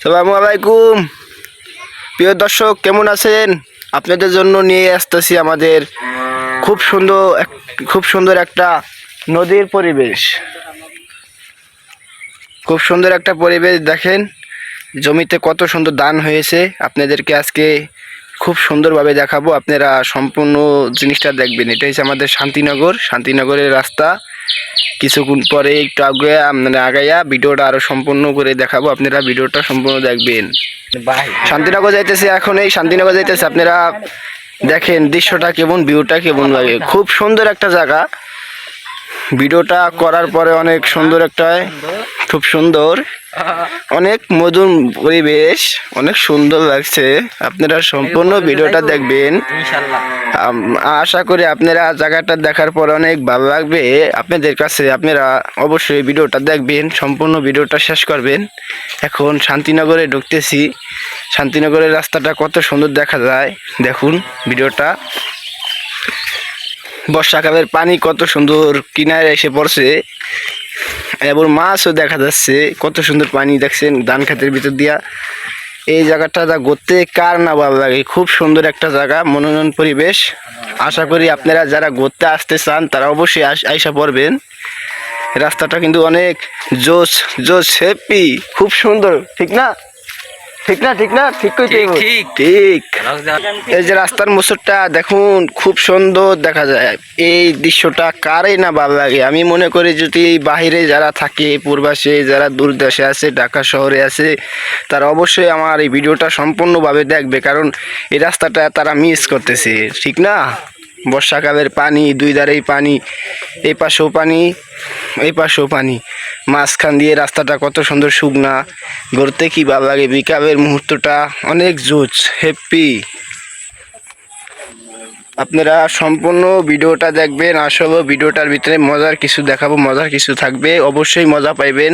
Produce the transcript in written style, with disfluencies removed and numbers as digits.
আসসালামু আলাইকুম প্রিয় দর্শক, কেমন আছেন? আপনাদের জন্য নিয়ে আসতেছি আমাদের খুব সুন্দর একটা নদীর পরিবেশ। খুব সুন্দর একটা পরিবেশ দেখেন, জমিতে কত সুন্দর ধান হয়েছে। আপনাদেরকে আজকে খুব সুন্দরভাবে দেখাবো, আপনারা সম্পূর্ণ জিনিসটা দেখবেন। এটা হচ্ছে আমাদের শান্তিনগরের রাস্তা। কিছুক্ষণ পরে একটু আগাইয়া ভিডিওটা আরো সম্পূর্ণ করে দেখাবো, আপনারা ভিডিওটা সম্পূর্ণ দেখবেন। শান্তিনগর যাইতেছে, এখন এই শান্তিনগর যাইতেছে। আপনারা দেখেন দৃশ্যটা কেমন, ভিউটা কেমন লাগে। খুব সুন্দর একটা জায়গা। ভিডিওটা করার পরে অনেক সুন্দর একটা, খুব সুন্দর, অনেক মধুর পরিবেশ, অনেক সুন্দর লাগছে। আপনারা সম্পূর্ণ ভিডিওটা দেখবেন। আশা করি আপনারা জায়গাটা দেখার পর অনেক ভালো লাগবে আপনাদের কাছে। আপনারা অবশ্যই ভিডিওটা দেখবেন, সম্পূর্ণ ভিডিওটা শেষ করবেন। এখন শান্তিনগরে ঢুকতেছি। শান্তিনগরের রাস্তাটা কত সুন্দর দেখা যায়, দেখুন ভিডিওটা। বর্ষাকালের পানি কত সুন্দর কিনারে এসে পড়ছে, এবং মাছও দেখা যাচ্ছে। কত সুন্দর পানি দেখছেন ধান খেতের ভিতর দিয়া। এই জায়গাটা ঘুরতে কার না ভালো লাগে, খুব সুন্দর একটা জায়গা, মনোরম পরিবেশ। আশা করি আপনারা যারা ঘুরতে আসতে চান তারা অবশ্যই আইসা পড়বেন। রাস্তাটা কিন্তু অনেক জোস জোস হ্যাপি, খুব সুন্দর। ঠিক না? ঠিক না? ঠিক না? ঠিক ঠিক ঠিক। এই যে রাস্তার মোচরটা দেখুন, খুব সুন্দর দেখা যায়। এই দৃশ্যটা কারই না ভালো লাগে। আমি মনে করি যদি বাহিরে যারা থাকে, পূর্বাসে যারা দূর দেশে আছে, ঢাকা শহরে আছে, তারা অবশ্যই আমার এই ভিডিওটা সম্পূর্ণভাবে দেখবে, কারণ এই রাস্তাটা তারা মিস করতেছে। ঠিক না? বর্ষাকালের পানি, দুই ধারেই পানি, এই পাশেও পানি, এই পাশেও পানি, মাঝখান দিয়ে রাস্তাটা কত সুন্দর শুকনা। ঘুরতে কি ভালো লাগে, বিকালের মুহূর্তটা অনেক জোস হ্যাপি। আপনারা সম্পূর্ণ ভিডিওটা দেখবেন। আসলে ভিডিওটার ভিতরে মজার কিছু দেখাবো, মজার কিছু থাকবে, অবশ্যই মজা পাইবেন।